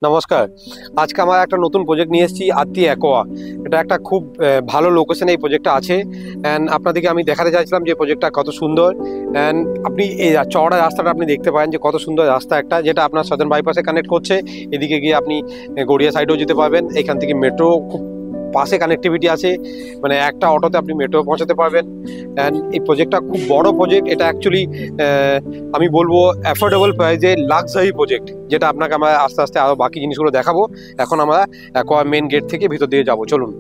নমস্কার। আজকে আমার একটা নতুন প্রজেক্ট নিয়ে এসেছি, আত্তি অ্যাকোয়া। এটা একটা খুব ভালো লোকেশনে এই প্রজেক্টটা আছে। অ্যান্ড আপনাদেরকে আমি দেখাতে চাইছিলাম যে প্রজেক্টটা কত সুন্দর। অ্যান্ড আপনি এই চওড়া রাস্তাটা আপনি দেখতে পারেন যে কত সুন্দর রাস্তা একটা, যেটা আপনার সাদার্ন বাইপাসে কানেক্ট করছে। এদিকে গিয়ে আপনি গড়িয়া সাইডেও যেতে পারবেন। এখান থেকে মেট্রো খুব পাশে কানেক্টিভিটি আছে, মানে একটা অটোতে আপনি মেট্রো পৌঁছাতে পারবেন। অ্যান্ড এই প্রজেক্টটা খুব বড় প্রজেক্ট। এটা অ্যাকচুয়ালি আমি বলবো অ্যাফোর্ডেবল প্রাইসে লাক্সারি প্রজেক্ট, যেটা আপনাকে আমরা আস্তে আস্তে আরো বাকি জিনিসগুলো দেখাবো। এখন আমরা অ্যাকোয়া মেন গেট থেকে ভিতর দিয়ে যাব, চলুন।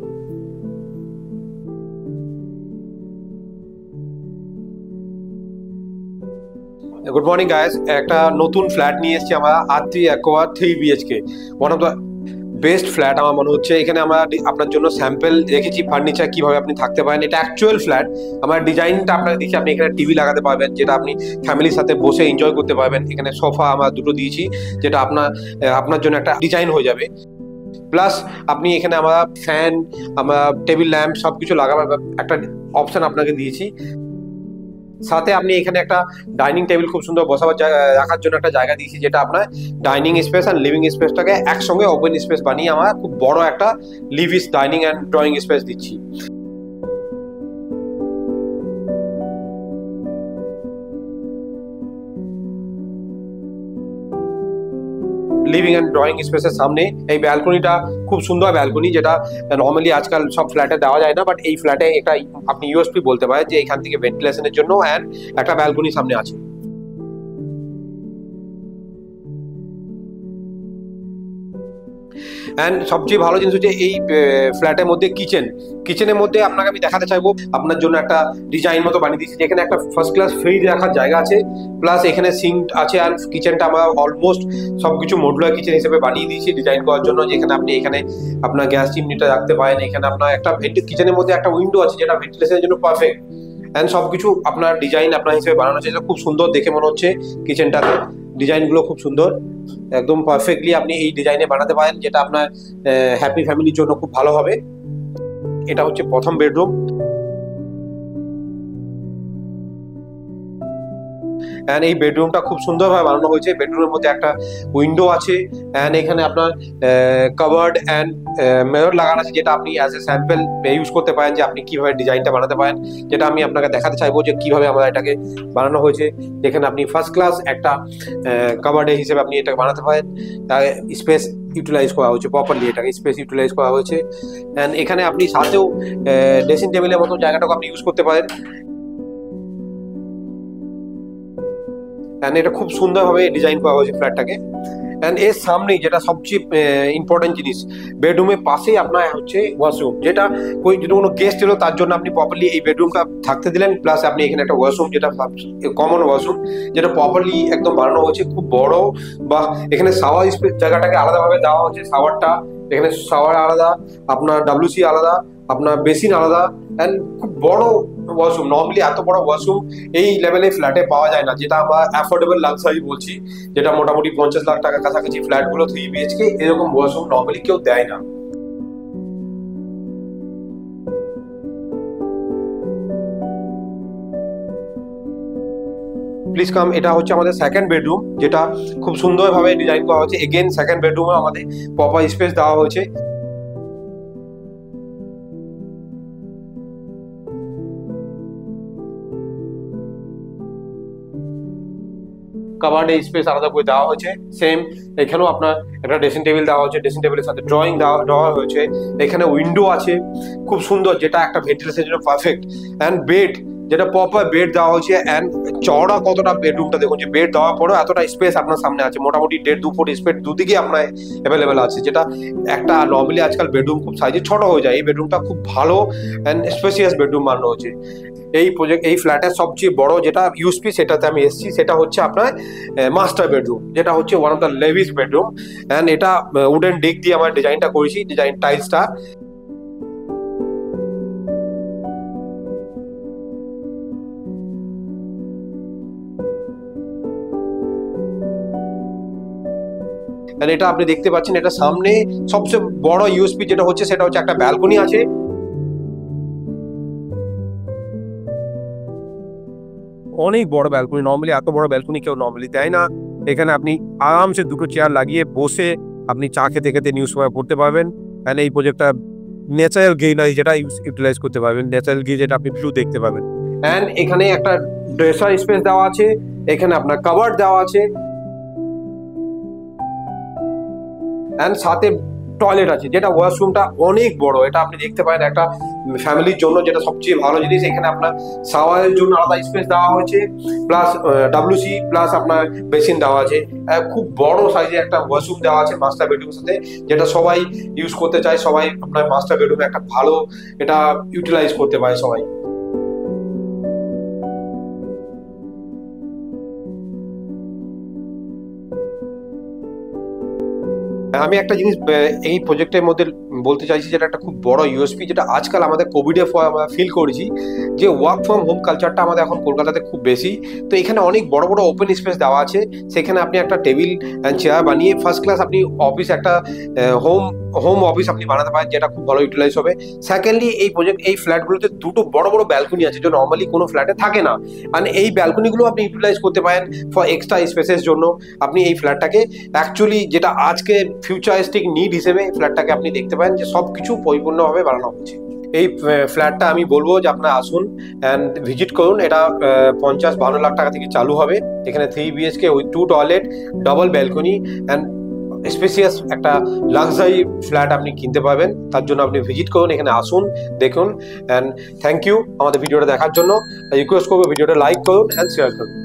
Good morning guys. একটা নতুন ফ্ল্যাট নিয়ে এসেছি আমরা, Atri Aqua 3 BHK। One of the best flat আমার মনে হচ্ছে। এখানে আমরা আপনার জন্য স্যাম্পল রেখেছি ফার্নিচার কিভাবে আপনি থাকতে পারেন। এটা অ্যাকচুয়াল ফ্ল্যাট। আমার ডিজাইনটা আপনাকে দিচ্ছি, আপনি এখানে টিভি লাগাতে পারবেন, যেটা আপনি ফ্যামিলির সাথে বসে এনজয় করতে পারবেন। এখানে সোফা আমরা দুটো দিয়েছি, যেটা আপনার আপনার জন্য একটা ডিজাইন হয়ে যাবে। প্লাস আপনি এখানে আমরা ফ্যান, আমরা টেবিল ল্যাম্প সবকিছু লাগাবার একটা অপশন আপনাকে দিয়েছি। সাথে আপনি এখানে একটা ডাইনিং টেবিল খুব সুন্দর বসাবার রাখার জন্য একটা জায়গা দিয়েছি, যেটা আপনার ডাইনিং স্পেস আর লিভিং স্পেসটাকে একসঙ্গে ওপেন স্পেস বানিয়ে আমরা খুব বড় একটা Levi's dining and drawing space দিচ্ছি। লিভিং অ্যান্ড ড্রয়িং স্পেসের সামনে এই ব্যালকনিটা খুব সুন্দর ব্যালকনি, যেটা নর্মালি আজকাল সব ফ্ল্যাটে দেওয়া যায় না, বাট এই ফ্ল্যাটে একটা আপনি ইউএসপি বলতে পারেন যে এখান থেকে ভেন্টিলেশনের জন্য অ্যান্ড একটা ব্যালকনি সামনে আছে। অ্যান্ড সবচেয়ে ভালো জিনিস হচ্ছে এই ফ্ল্যাটের মধ্যে কিচেনের মধ্যে আপনাকে আমি দেখাতে চাইবো আপনার জন্য একটা ডিজাইন মতো বানিয়ে দিচ্ছি, যেখানে একটা ফার্স্ট ক্লাস ফ্রিজ রাখার জায়গা আছে, প্লাস এখানে সিঙ্ক আছে। আর কিচেনটা আমরা অলমোস্ট সবকিছু মডুলার কিচেন হিসেবে বানিয়ে দিয়েছি ডিজাইন করার জন্য, যেখানে আপনি এখানে আপনার গ্যাস চিমনিটা রাখতে পারেন। এখানে আপনার একটা কিচেনের মধ্যে একটা উইন্ডো আছে, যেটা ভেন্টিলেশনের জন্য পারফেক্ট। অ্যান্ড সবকিছু আপনার ডিজাইন আপনার হিসেবে বানানো হয়েছে, খুব সুন্দর দেখে মনে হচ্ছে। কিচেনটাতে ডিজাইনগুলো খুব সুন্দর, একদম পারফেক্টলি আপনি এই ডিজাইনে বানাতে পারেন, যেটা আপনার হ্যাপি ফ্যামিলির জন্য খুব ভালো হবে। এটা হচ্ছে প্রথম বেডরুম। অ্যান্ড এই বেডরুমটা খুব সুন্দরভাবে বানানো হয়েছে। বেডরুমের মধ্যে একটা উইন্ডো আছে, অ্যান্ড এখানে আপনার কাভার্ড অ্যান্ড মিরর লাগানো আছে, যেটা আপনি অ্যাজ এ স্যাম্পল ইউজ করতে পারেন যে আপনি কিভাবে ডিজাইনটা বানাতে পারেন। যেটা আমি আপনাকে দেখাতে চাইবো যে কিভাবে আমরা এটাকে বানানো হয়েছে, যেখানে আপনি ফার্স্ট ক্লাস একটা কাভার্ড হিসেবে আপনি এটাকে বানাতে পারেন। স্পেস ইউটিলাইজ করা হয়েছে প্রপারলি, এটাকে স্পেস ইউটিলাইজ করা হয়েছে। অ্যান্ড এখানে আপনি সাথেও ড্রেসিং টেবিলের মতো জায়গাটাকে আপনি ইউজ করতে পারেন। অ্যান্ড এটা খুব সুন্দরভাবে ডিজাইন করা হয়েছে ফ্ল্যাটটাকে। অ্যান্ড এর সামনেই যেটা সবচেয়ে ইম্পর্টেন্ট জিনিস, বেডরুমের পাশেই আপনার হচ্ছে ওয়াশরুম, যেটা যদি কোনো গেস্ট এলো তার জন্য আপনি প্রপারলি এই বেডরুমটা থাকতে দিলেন। প্লাস আপনি এখানে একটা ওয়াশরুম, যেটা কমন ওয়াশরুম, যেটা প্রপারলি একদম বানানো হয়েছে, খুব বড়। বা এখানে শাওয়ার স্পেস জায়গাটাকে আলাদাভাবে দেওয়া হচ্ছে, শাওয়ারটা এখানে শাওয়ার আলাদা, আপনার ডাব্লিউসি আলাদা, আপনার বেসিন আলাদা। অ্যান্ড খুব বড় ওয়াশরুম, নর্মালি এত বড় ওয়াশরুম এই লেভেলে ফ্ল্যাটে পাওয়া যায় না, যেটা আমরা অ্যাফোর্ডেবল লাক্সারি বলছি। যেটা মোটামুটি 50 লাখ টাকার কাছাকাছি ফ্ল্যাটগুলো 3 BHK এরকম ওয়াশরুম নর্মালি কেউ দেয় না। Please come. এটা হচ্ছে আমাদের সেকেন্ড বেডরুম, যেটা খুব সুন্দরভাবে ডিজাইন করা হয়েছে। এগেন সেকেন্ড বেডরুমে আমাদের প্রপার স্পেস দেওয়া হয়েছে। কাভার্ডে স্পেস আলাদা করে দেওয়া হয়েছে। সেম এখানেও আপনার একটা ড্রেসিং টেবিল দেওয়া হয়েছে, ড্রেসিং টেবিলের সাথে ড্রয়িং দেওয়া হয়েছে। এখানে উইন্ডো আছে খুব সুন্দর, যেটা একটা ভেন্টিলেশনের জন্য পারফেক্ট। অ্যান্ড বেড, যেটা প্রপার বেড দেওয়া হয়েছে। অ্যান্ড চওড়া কতটা বেডরুমটা দেখুন, যে বেড দেওয়ার পরেও এতটা স্পেস আপনার সামনে আছে, মোটামুটি 1.5-2 ফুট স্পেস দুদিকে আপনার অ্যাভেলেবেল আছে, যেটা একটা নর্মালি আজকাল বেডরুম খুব সাইজে ছোট হয়ে যায়। এই বেডরুমটা খুব ভালো অ্যান্ড স্পেসিয়াস বেডরুম বানানো হয়েছে। এই ফ্ল্যাটের সবচেয়ে বড় যেটা ইউএসপি, সেটাতে আমি এসেছি, সেটা হচ্ছে আপনার মাস্টার বেডরুম, যেটা হচ্ছে one of the lavish bedroom. And এটা উডেন ডিক দিয়ে আমার ডিজাইনটা করেছি, ডিজাইন টাইলসটা। এটা আপনি দেখতে পাচ্ছেন, এটা সামনে সবচেয়ে বড় ইউএসপি যেটা হচ্ছে, সেটা হচ্ছে একটা ব্যালকনি আছে। অনেক বড় ব্যালকনি, নর্মালি এত বড় ব্যালকনি কেউ নর্মালি দেয় না। এখানে আপনি আরামসে দুটো চেয়ার লাগিয়ে বসে আপনি চা খেতে খেতে নিউজ পেপার পড়তে পারবেন। অ্যান্ড এই প্রজেক্টটা ন্যাচারাল গ্রিনারি যেটা ইউটিলাইজ করতে পারবেন, ন্যাচারাল গ্রিন যেটা আপনি ভিউ দেখতে পাবেন। অ্যান্ড এখানে একটা ড্রেসার স্পেস দেওয়া আছে, এখানে আপনার কভার দেওয়া আছে, অ্যান্ড সাথে টয়লেট আছে, যেটা ওয়াশরুমটা অনেক বড়। এটা আপনি দেখতে পারেন একটা ফ্যামিলির জন্য যেটা সবচেয়ে ভালো জিনিস। এখানে আপনার শাওয়ারের জন্য আলাদা স্পেস দেওয়া হয়েছে, প্লাস WC প্লাস আপনার বেসিন দেওয়া আছে। খুব বড় সাইজে একটা ওয়াশরুম দেওয়া আছে মাস্টার বেডরুমের সাথে, যেটা সবাই ইউজ করতে চায়। সবাই আপনার মাস্টার বেডরুমে একটা ভালো এটা ইউটিলাইজ করতে পারে সবাই। আমি একটা জিনিস এই প্রজেক্টের মধ্যে বলতে চাইছি, যেটা একটা খুব বড় ইউএসপি, যেটা আজকাল আমাদের কোভিডের পর আমরা ফিল করেছি, যে ওয়ার্ক ফ্রম হোম কালচারটা আমাদের এখন কলকাতাতে খুব বেশি। তো এখানে অনেক বড় বড় ওপেন স্পেস দেওয়া আছে, সেখানে আপনি একটা টেবিল অ্যান্ড চেয়ার বানিয়ে ফার্স্ট ক্লাস আপনি অফিস, একটা হোম অফিস আপনি বানাতে পারেন, যেটা খুব ভালো ইউটিলাইজ হবে। সেকেন্ডলি এই ফ্ল্যাটগুলোতে দুটো বড় বড় ব্যালকনি আছে, যেটা নর্মালি কোনো ফ্ল্যাটে থাকে না। মানে এই ব্যালকনিগুলো আপনি ইউটিলাইজ করতে পারেন ফর এক্সট্রা স্পেসের জন্য। আপনি এই ফ্ল্যাটটাকে অ্যাকচুয়ালি, যেটা আজকে ফিউচারিস্টিক নিড হিসেবে ফ্ল্যাটটাকে আপনি দেখতে পারেন যে সব কিছু পরিপূর্ণভাবে বানানো হচ্ছে। এই ফ্ল্যাটটা আমি বলবো যে আপনারা আসুন অ্যান্ড ভিজিট করুন। এটা 50-52 লাখ টাকা থেকে চালু হবে। এখানে 3 BHK with 2 toilet, double balcony and spacious একটা লাক্সারি ফ্ল্যাট আপনি কিনতে পারবেন। তার জন্য আপনি ভিজিট করুন, এখানে আসুন, দেখুন। অ্যান্ড থ্যাংক ইউ আমাদের ভিডিওটা দেখার জন্য। রিকোয়েস্ট করবো ভিডিওটা লাইক করুন অ্যান্ড শেয়ার করুন।